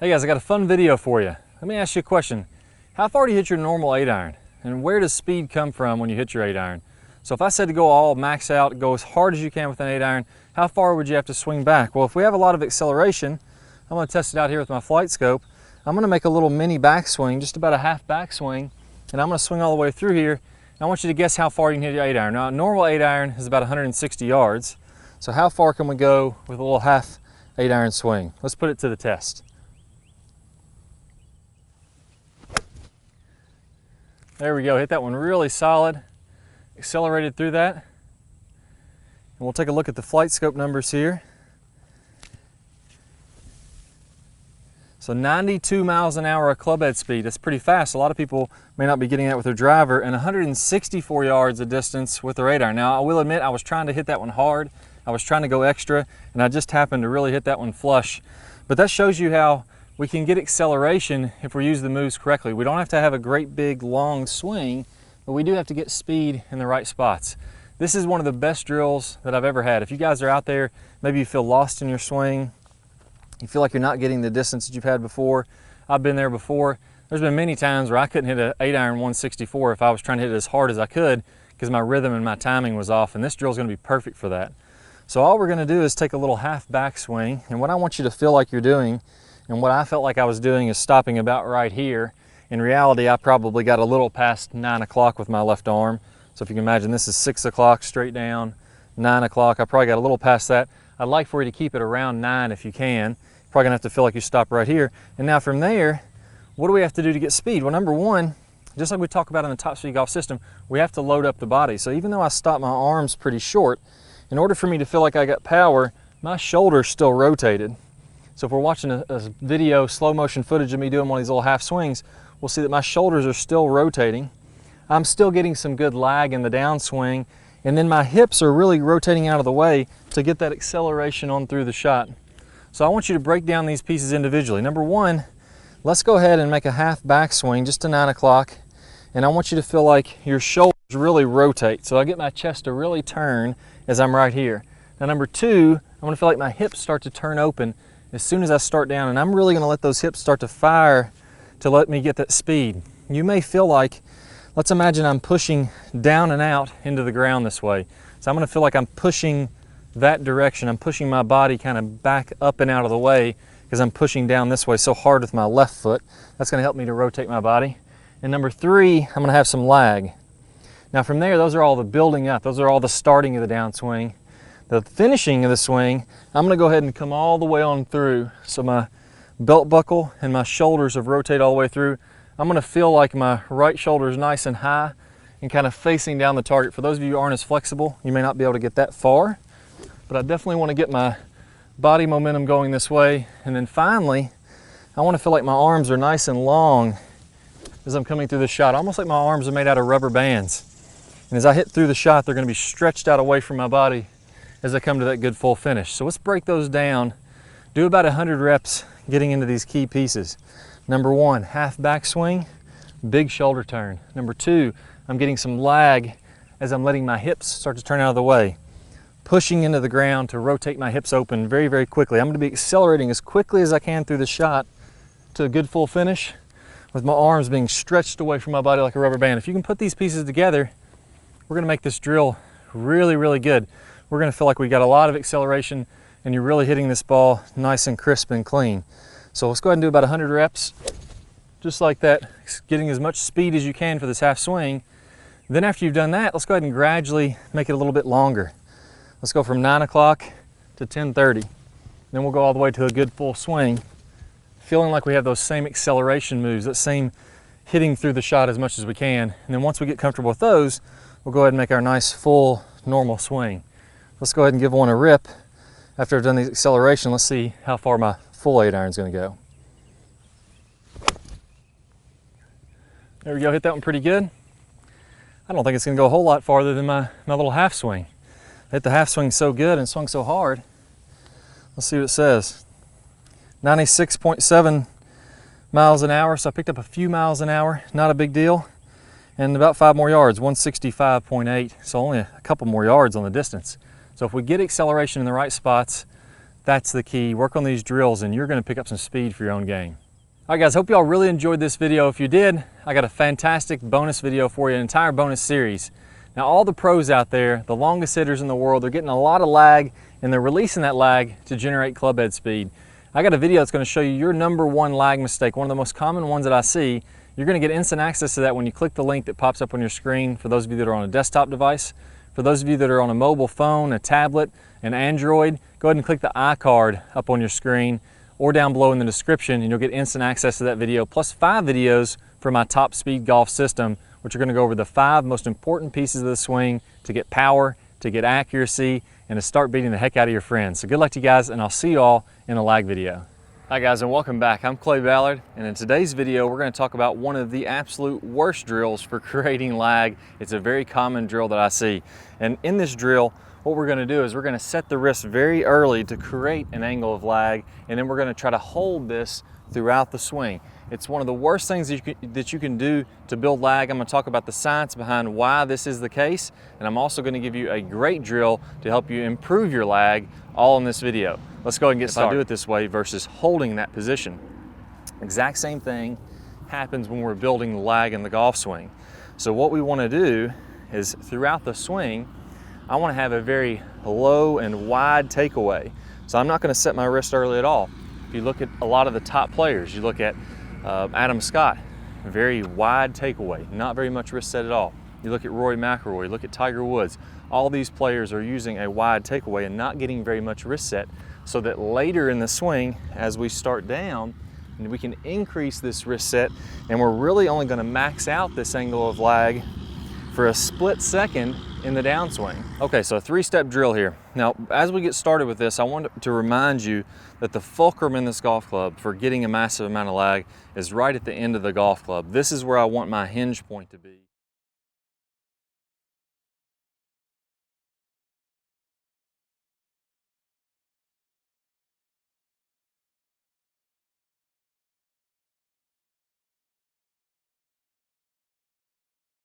Hey guys, I got a fun video for you. Let me ask you a question. How far do you hit your normal 8-iron? And where does speed come from when you hit your 8-iron? So if I said to go all max out, go as hard as you can with an 8-iron, how far would you have to swing back? Well, if we have a lot of acceleration, I'm going to test it out here with my flight scope. I'm going to make a little mini backswing, just about a half backswing, and I'm going to swing all the way through here. And I want you to guess how far you can hit your 8-iron. Now, a normal 8-iron is about 160 yards. So how far can we go with a little half 8-iron swing? Let's put it to the test. There we go, hit that one really solid, accelerated through that. And we'll take a look at the flight scope numbers here. So 92 miles an hour of club head speed, that's pretty fast. A lot of people may not be getting that with their driver, and 164 yards of distance with their 8-iron. Now, I will admit, I was trying to hit that one hard. I was trying to go extra, and I just happened to really hit that one flush. But that shows you how we can get acceleration if we use the moves correctly. We don't have to have a great big long swing, but we do have to get speed in the right spots. This is one of the best drills that I've ever had. If you guys are out there, maybe you feel lost in your swing, you feel like you're not getting the distance that you've had before. I've been there before. There's been many times where I couldn't hit an 8-iron 164 if I was trying to hit it as hard as I could because my rhythm and my timing was off, and this drill is going to be perfect for that. So all we're going to do is take a little half backswing, and what I want you to feel like you're doing, and what I felt like I was doing, is stopping about right here. In reality, I probably got a little past 9 o'clock with my left arm. So if you can imagine, this is 6 o'clock straight down, 9 o'clock. I probably got a little past that. I'd like for you to keep it around 9 if you can. You're probably gonna have to feel like you stop right here. And now from there, what do we have to do to get speed? Well, number one, just like we talk about in the top speed golf system, we have to load up the body. So even though I stopped my arms pretty short, in order for me to feel like I got power, my shoulder's still rotated. So if we're watching a video, slow motion footage of me doing one of these little half swings, we'll see that my shoulders are still rotating. I'm still getting some good lag in the downswing, and then my hips are really rotating out of the way to get that acceleration on through the shot. So I want you to break down these pieces individually. Number one, let's go ahead and make a half backswing just to 9 o'clock, and I want you to feel like your shoulders really rotate. So I get my chest to really turn as I'm right here. Now number two, I want to feel like my hips start to turn open as soon as I start down, and I'm really going to let those hips start to fire to let me get that speed. You may feel like, let's imagine I'm pushing down and out into the ground this way. So I'm going to feel like I'm pushing that direction. I'm pushing my body kind of back up and out of the way because I'm pushing down this way so hard with my left foot. That's going to help me to rotate my body. And number three, I'm going to have some lag. Now from there, those are all the building up. Those are all the starting of the downswing. The finishing of the swing, I'm going to go ahead and come all the way on through. So my belt buckle and my shoulders have rotated all the way through. I'm going to feel like my right shoulder is nice and high and kind of facing down the target. For those of you who aren't as flexible, you may not be able to get that far, but I definitely want to get my body momentum going this way. And then finally, I want to feel like my arms are nice and long as I'm coming through the shot, almost like my arms are made out of rubber bands. And as I hit through the shot, they're going to be stretched out away from my body as I come to that good full finish. So let's break those down. Do about 100 reps getting into these key pieces. Number one, half backswing, big shoulder turn. Number two, I'm getting some lag as I'm letting my hips start to turn out of the way. Pushing into the ground to rotate my hips open very, very quickly. I'm going to be accelerating as quickly as I can through the shot to a good full finish with my arms being stretched away from my body like a rubber band. If you can put these pieces together, we're going to make this drill really, really good. We're going to feel like we got a lot of acceleration and you're really hitting this ball nice and crisp and clean. So let's go ahead and do about 100 reps, just like that, getting as much speed as you can for this half swing. Then after you've done that, let's go ahead and gradually make it a little bit longer. Let's go from 9 o'clock to 10:30. Then we'll go all the way to a good full swing, feeling like we have those same acceleration moves, that same hitting through the shot as much as we can. And then once we get comfortable with those, we'll go ahead and make our nice full normal swing. Let's go ahead and give one a rip. After I've done the acceleration, let's see how far my full 8-iron is going to go. There we go, hit that one pretty good. I don't think it's going to go a whole lot farther than my little half swing. I hit the half swing so good and swung so hard. Let's see what it says. 96.7 miles an hour, so I picked up a few miles an hour, not a big deal. And about 5 more yards, 165.8, so only a couple more yards on the distance. So if we get acceleration in the right spots, That's the key. Work on these drills and you're going to pick up some speed for your own game. All right guys, hope y'all really enjoyed this video. If you did, I got a fantastic bonus video for you, an entire bonus series. Now all the pros out there, the longest hitters in the world, they're getting a lot of lag and they're releasing that lag to generate club head speed. I got a video that's going to show you your #1 lag mistake, one of the most common ones that I see. You're going to get instant access to that when you click the link that pops up on your screen for those of you that are on a desktop device. For those of you that are on a mobile phone, a tablet, an Android, go ahead and click the iCard up on your screen or down below in the description and you'll get instant access to that video, plus 5 videos for my Top Speed Golf system, which are going to go over the 5 most important pieces of the swing to get power, to get accuracy, and to start beating the heck out of your friends. So good luck to you guys, and I'll see you all in a lag video. Hi guys, and welcome back. I'm Clay Ballard, and in today's video we're going to talk about one of the absolute worst drills for creating lag. It's a very common drill that I see, and in this drill what we're going to do is we're going to set the wrist very early to create an angle of lag, and then we're going to try to hold this throughout the swing. It's one of the worst things that you can do to build lag. I'm going to talk about the science behind why this is the case, and I'm also going to give you a great drill to help you improve your lag, all in this video. Let's go ahead and get started. If I do it this way versus holding that position, exact same thing happens when we're building the lag in the golf swing. So what we want to do is throughout the swing, I want to have a very low and wide takeaway. So I'm not going to set my wrist early at all. If you look at a lot of the top players, you look at Adam Scott, very wide takeaway, not very much wrist set at all. You look at Rory McIlroy, look at Tiger Woods. All these players are using a wide takeaway and not getting very much wrist set, so that later in the swing, as we start down, we can increase this wrist set, and we're really only going to max out this angle of lag for a split second in the downswing. Okay, so a 3-step drill here. Now, as we get started with this, I want to remind you that the fulcrum in this golf club for getting a massive amount of lag is right at the end of the golf club. This is where I want my hinge point to be.